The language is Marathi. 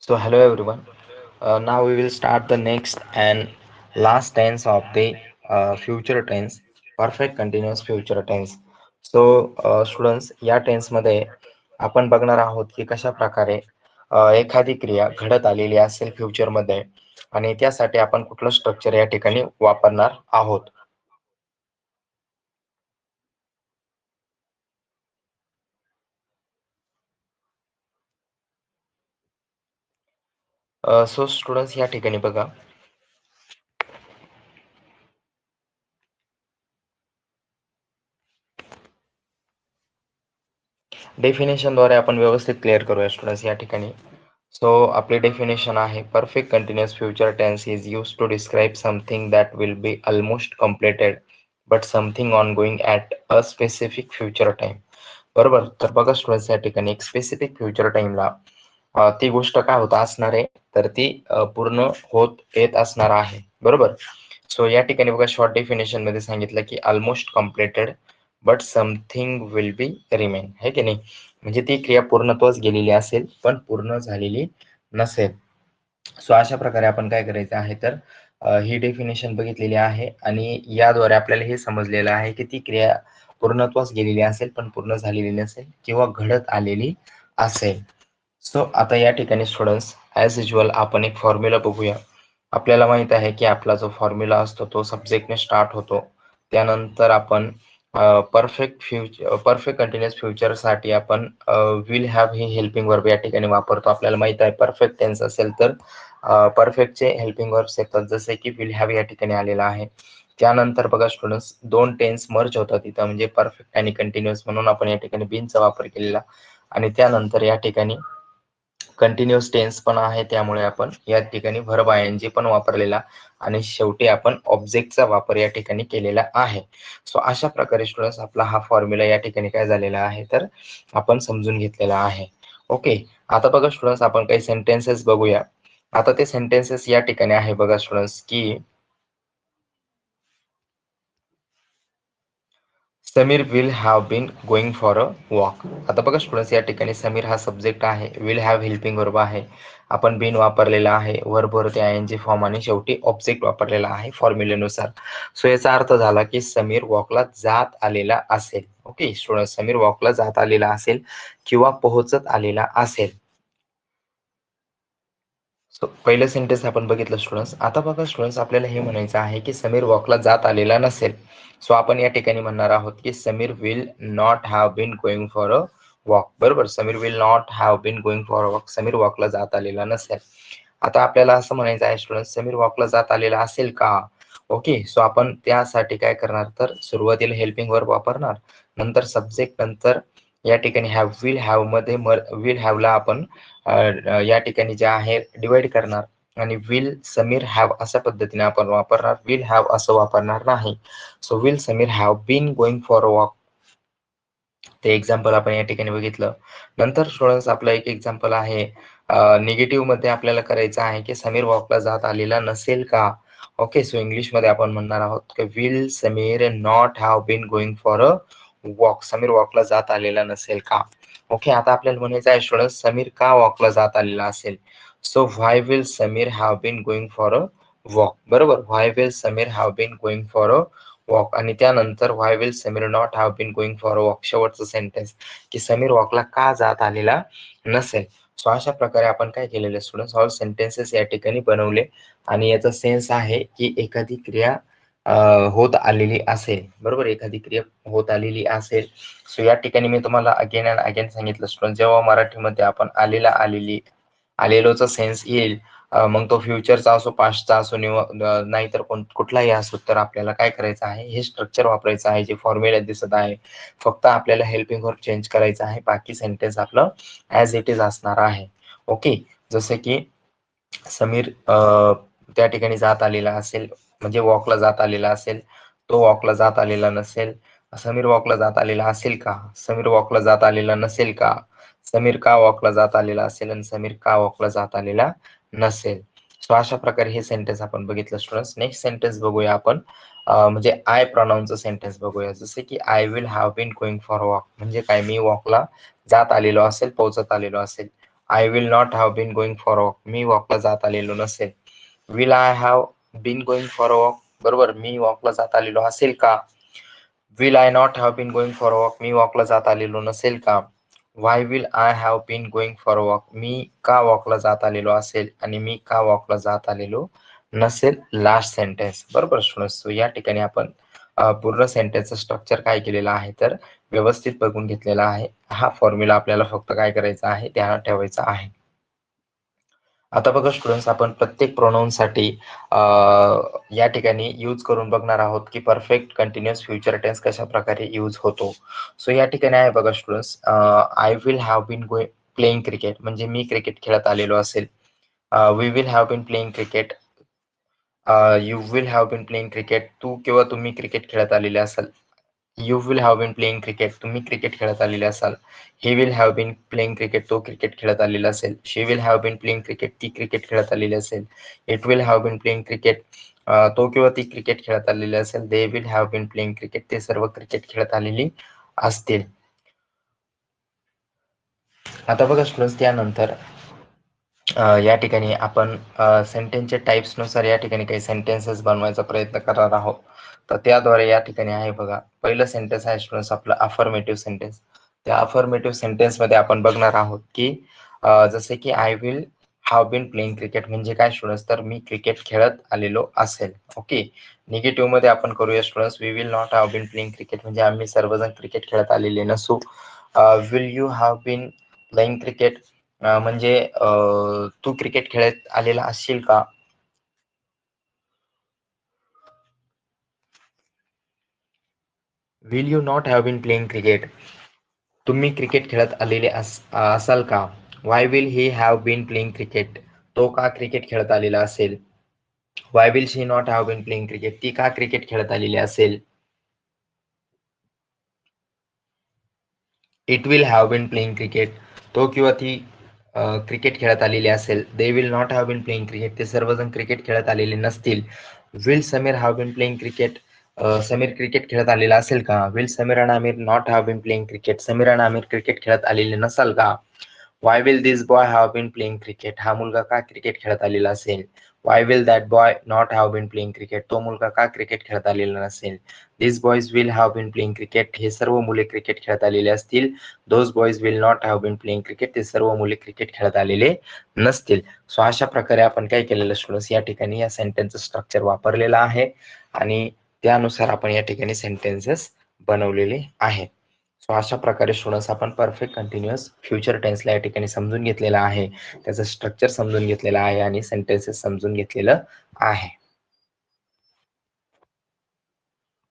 So hello everyone. Now we will start the next and last tense of the future tense, perfect continuous future tense. So students या टेन्स मध्ये आपण बघणार आहोत की कशा प्रकारे एखादी क्रिया घडत आलेली असेल फ्युचर मध्ये आणि त्यासाठी आपण कुठलं स्ट्रक्चर या ठिकाणी वापरणार आहोत. सो स्टुडंट्स या ठिकाणी बघा डेफिनेशनद्वारे आपण व्यवस्थित क्लिअर करूया स्टुडंट्स या ठिकाणी. सो आपली डेफिनेशन आहे perfect continuous future tense is use to describe something that will be almost completed but something ongoing at a specific future time. बरोबर. तर बघा स्टुडंट्स या ठिकाणी एक स्पेसिफिक फ्युचर टाइमला ती गोष्ट काय होत असणार आहे तर ती पूर्ण होत येत असणार आहे. बरोबर. सो या ठिकाणी बघा शॉर्ट डेफिनेशन मध्ये सांगितलं की almost completed but something will be remain, है की नाही. म्हणजे ती क्रिया पूर्णत्वास गेलेली असेल पण पूर्ण झालेली नसेल. सो अशा प्रकारे आपण काय करायचं आहे तर ही डेफिनेशन बघितलेली आहे आणि याद्वारे आपल्याला हे समजलेलं आहे की ती क्रिया पूर्णत्वास गेलेली असेल पण पूर्ण झालेली नसेल किंवा घडत आलेली असेल. सो आता या ठिकाणी स्टुडंट्स ॲज युज्युअल आपण एक फॉर्म्युला बघूया. आपल्याला माहित आहे की आपला जो फॉर्म्युला असतो तो सब्जेक्टने स्टार्ट होतो. त्यानंतर आपण परफेक्ट कंटिन्युअस फ्युचरसाठी आपण विल हॅव हे हेल्पिंग वर्ब या ठिकाणी वापरतो. आपल्याला माहित आहे परफेक्ट टेन्स असेल तर परफेक्टचे हेल्पिंग वर्ब्स येतात जसे की विल हॅव या ठिकाणी आलेला आहे. त्यानंतर बघा स्टुडंट्स दोन टेन्स मर्ज होतात तिथं म्हणजे परफेक्ट आणि कंटिन्युअस म्हणून आपण या ठिकाणी बीनचा वापर केलेला आणि त्यानंतर या ठिकाणी कंटिन्युअस टेन्स पण आहे त्यामुळे आपण या ठिकाणी व्हर्ब आयएनजी पण वापरलेला आणि शेवटी आपण ऑब्जेक्टचा वापर या ठिकाणी केलेला आहे. सो अशा प्रकारे स्टुडंट्स आपला हा फॉर्म्युला या ठिकाणी काय झालेला आहे तर आपण समजून घेतलेला आहे. ओके. आता बघा स्टुडंट्स आपण काही सेंटेन्सेस बघूया. आता ते सेंटेन्सेस या ठिकाणी आहे बघा स्टुडंट्स की Sameer will have been going for a walk. आता बघा स्टुडंट्स या ठिकाणी समीर हा सब्जेक्ट आहे, विल हॅव हेल्पिंग वर्ब आहे, आपण बीन वापरलेला आहे, वर्ब वरती आयएनजी फॉर्म आणि शेवटी ऑब्जेक्ट वापरलेला आहे फॉर्म्युलेनुसार. सो याचा अर्थ झाला की समीर वॉकला जात आलेला असेल. ओके स्टुडंट, समीर वॉकला जात आलेला असेल किंवा पोहोचत आलेला असेल. सो पहिलं सेंटेन्स आपण बघितलं स्टुडंट्स. आता बघा स्टुडंट्स आपल्याला हे म्हणायचं आहे की समीर वॉकला जात आलेला नसेल. सो आपण या ठिकाणी म्हणणार आहोत की Sameer will not have been going for a walk. बरोबर. Sameer will not have been going for a walk. Sameer वॉकला जात आलेला नसेल. आता आपल्याला असं म्हणायचं आहे स्टुडंट्स समीर वॉकला जात आलेला असेल का. ओके. सो आपण त्यासाठी काय करणार तर सुरुवातीला हेल्पिंग वर्ब वापरणार, नंतर सब्जेक्ट, नंतर या ठिकाणी हॅव विल हॅव मध्ये विल हॅवला आपण या ठिकाणी जे आहे डिवाइड करणार आणि विल समीर हॅव अशा पद्धतीने आपण वापरणार, विल हॅव असं वापरणार नाही. So will Sameer have been going for a walk. ते एक्झाम्पल आपण या ठिकाणी बघितलं. नंतर स्टुडंट्स आपलं एक एक्झाम्पल आहे निगेटिव्ह मध्ये आपल्याला करायचं आहे की समीर वॉकला जात आलेला नसेल का. ओके. सो इंग्लिश मध्ये आपण म्हणणार आहोत की will Sameer not have been going for a walk. Sameer वॉकला जात आलेला नसेल का. ओके. आता आपल्याला म्हणायचं आहे स्टुडंट्स समीर का वॉकला जात आलेला असेल. So why will Sameer have been going for a walk. बरोबर. Why will Sameer have been going for a walk आणि त्यानंतर why will Sameer not have been going for a walk. शेवटचं सेंटेन्स की समीर वॉकला का जात आलेला नसेल. सो अशा प्रकारे आपण काय केलेलं स्टुडंट्स ऑल सेंटेन्सेस या ठिकाणी बनवले आणि याचा सेन्स आहे की एखादी क्रिया होत आलेली असेल. बरोबर. एखादी क्रिया होत आलेली असेल. सो या ठिकाणी मी तुम्हाला अगेन अँड अगेन सांगितलं स्टुडंट जेव्हा मराठीमध्ये आपण आलेला आलेली आलेलोचा सेन्स येईल मग तो फ्युचरचा असो पास्टचा असो नाहीतर कुठलाही असो तर आपल्याला काय करायचं आहे हे स्ट्रक्चर वापरायचं आहे जे फॉर्म्युला दिसत आहे. फक्त आपल्याला हेल्पिंग वर्ब चेंज करायचं आहे, बाकी सेंटेन्स आपलं ॲज इट इज असणार आहे. ओके. जसे की समीर त्या ठिकाणी जात आलेला असेल म्हणजे वॉकला जात आलेला असेल, तो वॉकला जात आलेला नसेल. समीर वॉकला जात आलेला असेल का, समीर वॉकला जात आलेला नसेल का, समीर का वॉकला जात आलेला असेल आणि समीर का वॉकला जात आलेला नसेल. सो अशा प्रकारे हे सेंटेन्स आपण बघितलं स्टुडंट्स. नेक्स्ट सेंटेन्स बघूया आपण म्हणजे आय प्रोनाउनचं सेंटेन्स बघूया. जसे की I will have been going for walk म्हणजे काय मी वॉकला जात आलेलो असेल, पोहोचत आलेलो असेल. I will not have been going for a walk, मी वॉकला जात आलेलो नसेल. Will I have been going for a walk, बरोबर, मी वॉकला जात आलेलो असेल का. Will I not have been going for a walk, मी वॉकला जात आलेलो नसेल का. Why will I have been going for a walk, मी का वॉकला जात आलेलो असेल आणि मी का वॉकला जात आलेलो नसेल. लास्ट सेंटेन्स, बरोबर स्टुडंट्स. या ठिकाणी आपण पूर्ण सेंटेन्सचं स्ट्रक्चर काय केलेलं आहे तर व्यवस्थित बघून घेतलेला आहे. हा फॉर्म्युला आपल्याला फक्त काय करायचा आहे, ध्यानात ठेवायचा आहे. आता बघा स्टुडंट्स, आपण प्रत्येक प्रोनाऊनसाठी या ठिकाणी यूज करून बघणार आहोत की परफेक्ट कंटिन्युअस फ्युचर टेन्स कशा प्रकारे यूज होतो. सो या ठिकाणी आहे बघा students, I will have been playing cricket म्हणजे मी क्रिकेट खेळत आलेलो असेल. We will have been playing cricket, you will have been playing cricket, तू किंवा तुम्ही क्रिकेट खेळत आलेले असाल. You will have been playing cricket, तुम्ही क्रिकेट खेळत आलेले असाल. He will have been playing cricket, तो क्रिकेट खेळत आलेला असेल. She will have been playing cricket, ती क्रिकेट खेळत आलेली असेल. It will have been playing cricket, तो किंवा ती क्रिकेट खेळत आलेली असेल. They will have been playing cricket, ते सर्व क्रिकेट खेळत आलेली असतील. आता बघा स्टुडंट्स, त्यानंतर या ठिकाणी आपण सेंटेन्सच्या टाईप्सनुसार या ठिकाणी काही सेंटेन्सेस बनवायचा प्रयत्न करणार आहोत. तर त्याद्वारे या ठिकाणी आहे बघा, पहिलं सेंटेन्स आहे स्टुडंट्स आपलं अफर्मेटिव्ह सेंटेन्स. त्या अफर्मेटिव्ह सेंटेन्समध्ये आपण बघणार आहोत की जसे की I will have been playing cricket म्हणजे काय स्टुडंट्स, तर मी क्रिकेट खेळत आलेलो असेल. ओके. निगेटिव्ह मध्ये आपण करूया students, we will not have been playing cricket म्हणजे आम्ही सर्वजण क्रिकेट खेळत आलेले नसू. Will you have been playing cricket म्हणजे तू क्रिकेट खेळत आलेला असशील का. Will you not have been playing cricket, तुम्ही क्रिकेट खेळत आलेले असाल का. Why will he have been playing cricket, तो का क्रिकेट खेळत आलेला असेल. Why will she not have been playing cricket, ती का क्रिकेट खेळत आलेली असेल. It will have been playing cricket, तो किंवा ती क्रिकेट खेळत आलेली असेल. They will not have been playing cricket, ते सर्वजण क्रिकेट खेळत आलेले नसतील. Will Sameer have been playing cricket, Sameer cricket खेळत आलेला असेल का. Will Sameer and Aamir not have been playing cricket, Sameer आणि आमिर क्रिकेट खेळत आलेले नसाल का. Why will this boy have been playing cricket, हा मुलगा का क्रिकेट खेळत आलेला असेल. Why will that boy not have been playing cricket, तो मुलगा का क्रिकेट खेळत आलेला नसेल. This boys will have been playing cricket, हे सर्व मुले क्रिकेट खेळत आलेले असतील. Those boys will not have been playing cricket, ते सर्व मुले क्रिकेट खेळत आलेले नसतील. सो अशा प्रकारे आपण काय केलेलं स्टुडंट्स, या ठिकाणी या सेंटेन्सचं स्ट्रक्चर वापरलेलं आहे आणि त्यानुसार आपण या ठिकाणी सेंटेन्सेस बनवलेले आहेत. सो अशा प्रकारे स्टुडंट्स आपण परफेक्ट कंटिन्युअस फ्युचर टेन्सला या ठिकाणी समजून घेतलेलं आहे, त्याचं स्ट्रक्चर समजून घेतलेलं आहे आणि सेंटेन्सेस समजून घेतलेलं आहे.